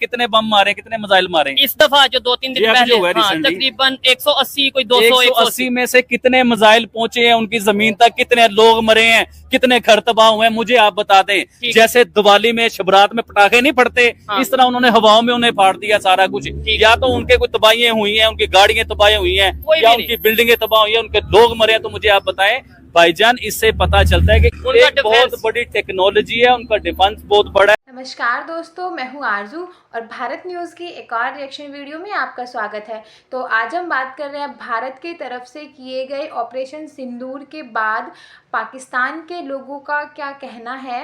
कितने बम मारे, कितने मिसाइल मारे इस दफा जो 2-3 दिन पहले तकरीबन 180 कोई 200 180 में से कितने मिसाइल पहुंचे हैं उनकी जमीन तक, कितने लोग मरे हैं, कितने घर तबाह हुए हैं, मुझे आप बता दें। जैसे दिवाली में शबरात में पटाखे नहीं फटते, इस तरह उन्होंने हवाओं में उन्हें फाड़ दिया सारा कुछ। या तो उनके कोई तबाहियां हुई हैं, उनकी गाड़ियां तबाह हुई हैं, या उनकी बिल्डिंगें तबाह हुई हैं, उनके लोग मरे हैं। तो मुझे आप बताएं भाईजान, इससे पता चलता है कि एक बहुत बड़ी टेक्नोलॉजी है, उनका डिफेंस बहुत बड़ा है। नमस्कार दोस्तों, मैं हूं आरजू और भारत न्यूज़ की एक और रिएक्शन वीडियो में आपका स्वागत है। तो आज हम बात कर रहे हैं भारत की तरफ से किए गए ऑपरेशन सिंदूर के बाद पाकिस्तान के लोगों का क्या कहना है,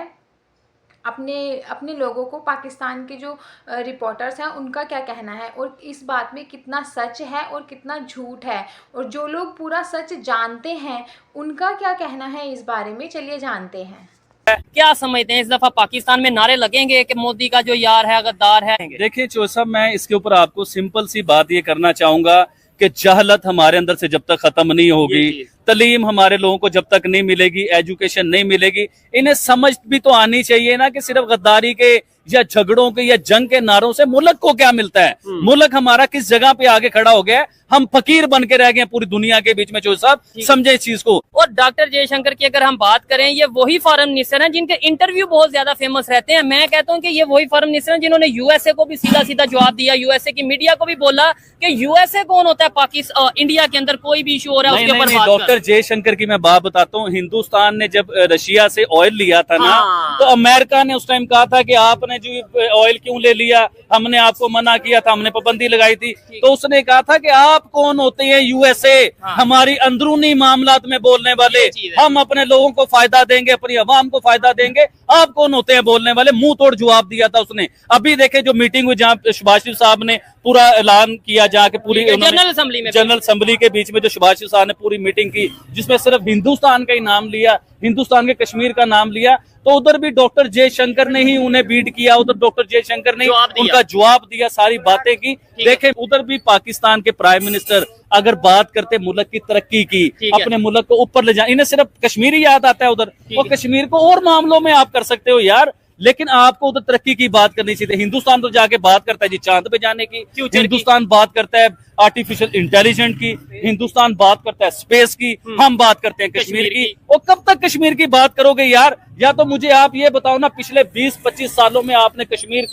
अपने लोगों को पाकिस्तान के जो रिपोर्टर्स हैं उनका क्या कहना है, और इस बात में कितना सच है और कितना झूठ है, और जो लोग पूरा सच जानते हैं उनका क्या कहना है इस बारे में। चलिए जानते हैं। क्या समझते हैं, इस दफा पाकिस्तान में नारे लगेंगे कि मोदी का जो यार है गद्दार है? देखिए चो साहब, मैं इसके ऊपर आपको सिंपल सी बात ये करना चाहूंगा कि जहलत हमारे अंदर से जब तक खत्म नहीं होगी, तालीम हमारे लोगों को जब तक नहीं मिलेगी, एजुकेशन नहीं मिलेगी, इन्हें समझ भी तो आनी चाहिए ना कि सिर्फ गद्दारी के या झगड़ों के या जंग के नारों से मुल्क को क्या मिलता है। मुल्क हमारा किस जगह पे आगे खड़ा हो गया है, हम फकीर बन के रह गए पूरी दुनिया के बीच में। जो साहब समझे इस चीज को। और डॉक्टर जयशंकर की अगर हम बात करें, ये वही फॉरेन मिनिस्टर हैं जिनके इंटरव्यू बहुत ज्यादा फेमस रहते हैं। मैं कहता हूं कि ये वही फॉरेन मिनिस्टर हैं जिन्होंने यूएसए को भी सीधा सीधा जवाब दिया, यूएसए की मीडिया को भी बोला कि यूएसए कौन होता है पाकिस्तान, इंडिया के अंदर कोई भी इशू हो रहा है उसके ऊपर। डॉक्टर जयशंकर की मैं बात बताता हूँ। हिंदुस्तान ने जब रशिया से ऑयल लिया था ना, तो अमेरिका ने उस टाइम कहा था कि आपने जो ऑयल क्यों ले लिया, हमने आपको मना किया था, हमने पाबंदी लगाई थी। तो उसने कहा था कि आप कौन होते हैं यूएसए, हमारी अंदरूनी मामलात में बोलने वाले, हम अपने लोगों को फायदा देंगे, अपनी अवाम को फायदा देंगे, आप कौन होते हैं बोलने वाले। मुंह तोड़ जवाब दिया था उसने। अभी देखे जो मीटिंग हुई जहाँ सुभाष साहब ने पूरा ऐलान किया, जहाँ के पूरी जनरल असेंबली के बीच में जो सुभाष साहब ने पूरी मीटिंग की, जिसमें सिर्फ हिंदुस्तान का ही नाम लिया, हिंदुस्तान के कश्मीर का नाम लिया, तो उधर भी डॉक्टर जयशंकर ने ही उन्हें बीट किया, उधर डॉक्टर जयशंकर ने उनका जवाब दिया, सारी बातें की। देखें उधर भी पाकिस्तान के प्राइम मिनिस्टर अगर बात करते मुल्क की तरक्की की, अपने मुल्क को ऊपर ले जाए, इन्हें सिर्फ कश्मीर ही याद आता है उधर। और कश्मीर को और मामलों में आप कर सकते हो यार, लेकिन आपको उधर तरक्की की बात करनी चाहिए। हिंदुस्तान तो जाके बात करता है जी चांद पे जाने की, हिंदुस्तान बात करता है आर्टिफिशियल इंटेलिजेंस की, हिंदुस्तान बात करता है स्पेस की, हम बात करते हैं कश्मीर की। और कब तक कश्मीर की बात करोगे यार? या तो मुझे आप ये बताओ ना, पिछले 20-25 सालों में आपने कश्मीर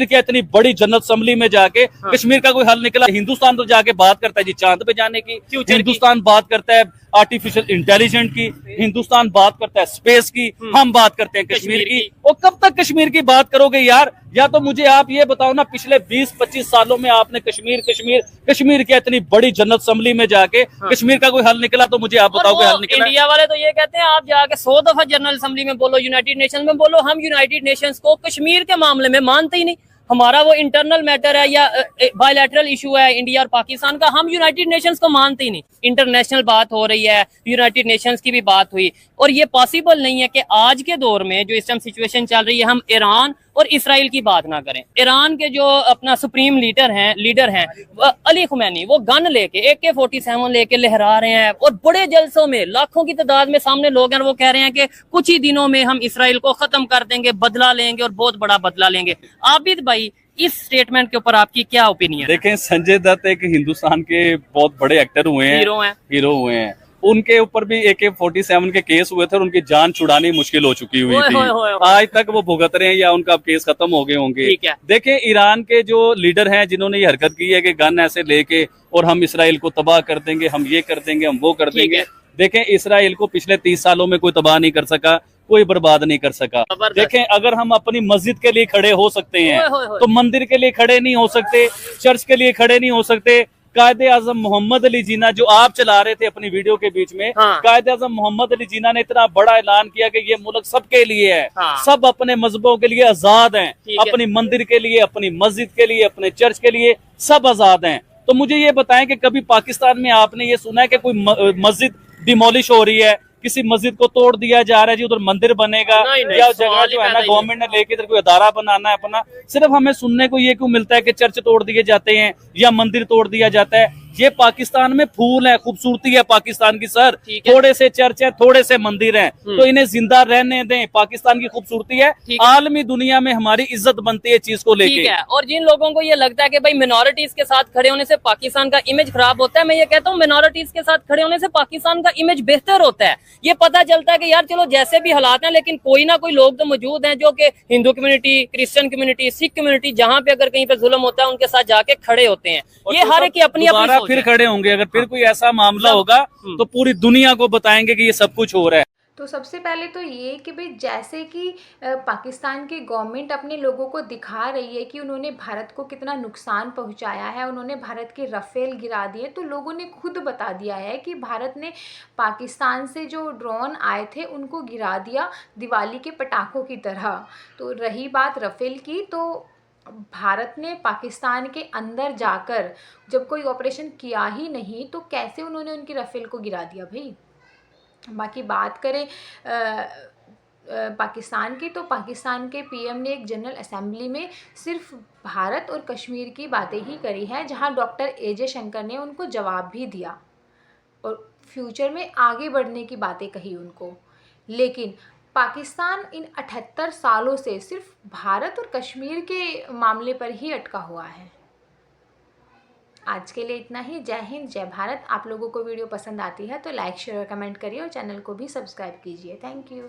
की इतनी बड़ी जनरल असेंबली में जाके कश्मीर का कोई हल निकला? हिंदुस्तान तो जाके बात करता है जी चांद पे जाने की, हिंदुस्तान बात करता है आर्टिफिशियल इंटेलिजेंस की, हिंदुस्तान बात करता है स्पेस की, हम बात करते हैं कश्मीर की। और कब तक कश्मीर की बात करोगे यार? या तो मुझे आप ये बताओ ना, पिछले 20-25 सालों में आपने कश्मीर की इतनी बड़ी जनरल असेंबली में जाके कश्मीर का कोई हल निकला? तो मुझे आप बताओ कोई हल निकला? इंडिया वाले तो ये कहते हैं आप जाके 100 दफा जनरल असेंबली में बोलो, यूनाइटेड नेशंस में बोलो, हम यूनाइटेड नेशंस को कश्मीर के मामले में मानते ही नहीं। हमारा वो इंटरनल मैटर है या बायलैटरल इशू है इंडिया और पाकिस्तान का, हम यूनाइटेड नेशंस को मानते ही नहीं। इंटरनेशनल बात हो रही है, यूनाइटेड नेशंस की भी बात हुई, और ये पॉसिबल नहीं है कि आज के दौर में जो इस टाइम सिचुएशन चल रही है, हम ईरान और इसराइल की बात ना करें। ईरान के जो अपना सुप्रीम लीडर हैं अली खुमैनी, वो गन लेके AK-47 लेके लहरा रहे हैं, और बड़े जलसों में लाखों की तादाद में सामने लोग हैं, वो कह रहे हैं कि कुछ ही दिनों में हम इसराइल को खत्म कर देंगे, बदला लेंगे और बहुत बड़ा बदला लेंगे। आबिद भाई, इस स्टेटमेंट के ऊपर आपकी क्या ओपिनियन? देखें, संजय दत्त एक हिंदुस्तान के बहुत बड़े एक्टर हुए हैं, हीरो हुए हैं। उनके ऊपर भी AK-47 के केस हुए थे और उनकी जान छुड़ानी मुश्किल हो चुकी हुई थी। आज तक वो भुगत रहे हैं या उनका केस खत्म हो गए होंगे। देखें, ईरान के जो लीडर हैं जिन्होंने ये हरकत की है कि गन ऐसे लेके और हम इसराइल को तबाह कर देंगे, हम ये कर देंगे, हम वो कर देंगे। देखें, इसराइल को पिछले 30 सालों में कोई तबाह नहीं कर सका, कोई बर्बाद नहीं कर सका। देखें, अगर हम अपनी मस्जिद के लिए खड़े हो सकते हैं तो मंदिर के लिए खड़े नहीं हो सकते, चर्च के लिए खड़े नहीं हो सकते। कायदे आजम मोहम्मद अली जीना जो आप चला रहे थे अपनी वीडियो के बीच में, कायदे आजम मोहम्मद अली जीना ने इतना बड़ा ऐलान किया कि ये मुल्क सबके लिए है, सब अपने मजहबों के लिए आजाद हैं, अपनी मंदिर के लिए, अपनी मस्जिद के लिए, अपने चर्च के लिए सब आजाद हैं। तो मुझे ये बताएं कि कभी पाकिस्तान में आपने ये सुना है कि कोई मस्जिद डिमोलिश हो रही है, किसी मस्जिद को तोड़ दिया जा रहा है जी, उधर मंदिर बनेगा, या जगह जो है ना गवर्नमेंट ने लेके इधर कोई अदारा बनाना है अपना? सिर्फ हमें सुनने को ये क्यों मिलता है कि चर्च तोड़ दिए जाते हैं या मंदिर तोड़ दिया जाता है? ये पाकिस्तान में फूल है, खूबसूरती है पाकिस्तान की सर। ठीक है। थोड़े से चर्च है, थोड़े से मंदिर हैं, तो इन्हें जिंदा रहने दें। पाकिस्तान की खूबसूरती है, ठीक है। आलमी दुनिया में हमारी इज्जत बनती है चीज को ठीक लेके। है। और जिन लोगों को ये लगता है कि भाई मिनोरिटीज के साथ खड़े होने से पाकिस्तान का इमेज खराब होता है, मैं ये कहता हूँ मिनोरिटीज के साथ खड़े होने से पाकिस्तान का इमेज बेहतर होता है। ये पता चलता है कि यार चलो जैसे भी हालात हैं, लेकिन कोई ना कोई लोग तो मौजूद हैं जो कि Hindu community, Christian community, Sikh community, जहाँ पे अगर कहीं पे जुल्म होता है उनके साथ जाके खड़े होते हैं। ये तो हर एक की अपनी अपनी दोबारा सोच फिर है। खड़े होंगे, अगर फिर कोई ऐसा मामला होगा तो पूरी दुनिया को बताएंगे कि ये सब कुछ हो रहा है। तो सबसे पहले तो ये कि भाई जैसे कि पाकिस्तान की गवर्नमेंट अपने लोगों को दिखा रही है कि उन्होंने भारत को कितना नुकसान पहुंचाया है, उन्होंने भारत के राफेल गिरा दिए, तो लोगों ने खुद बता दिया है कि भारत ने पाकिस्तान से जो ड्रोन आए थे उनको गिरा दिया दिवाली के पटाखों की तरह। तो रही बात राफेल की, तो भारत ने पाकिस्तान के अंदर जाकर जब कोई ऑपरेशन किया ही नहीं तो कैसे उन्होंने उनकी राफेल को गिरा दिया भाई। बाकी बात करें पाकिस्तान की, तो पाकिस्तान के पीएम ने एक जनरल असेंबली में सिर्फ भारत और कश्मीर की बातें ही करी हैं, जहां डॉक्टर एजे शंकर ने उनको जवाब भी दिया और फ्यूचर में आगे बढ़ने की बातें कही उनको। लेकिन पाकिस्तान इन 78 सालों से सिर्फ भारत और कश्मीर के मामले पर ही अटका हुआ है। आज के लिए इतना ही। जय हिंद, जय भारत। आप लोगों को वीडियो पसंद आती है तो लाइक, शेयर और कमेंट करिए और चैनल को भी सब्सक्राइब कीजिए। Thank you.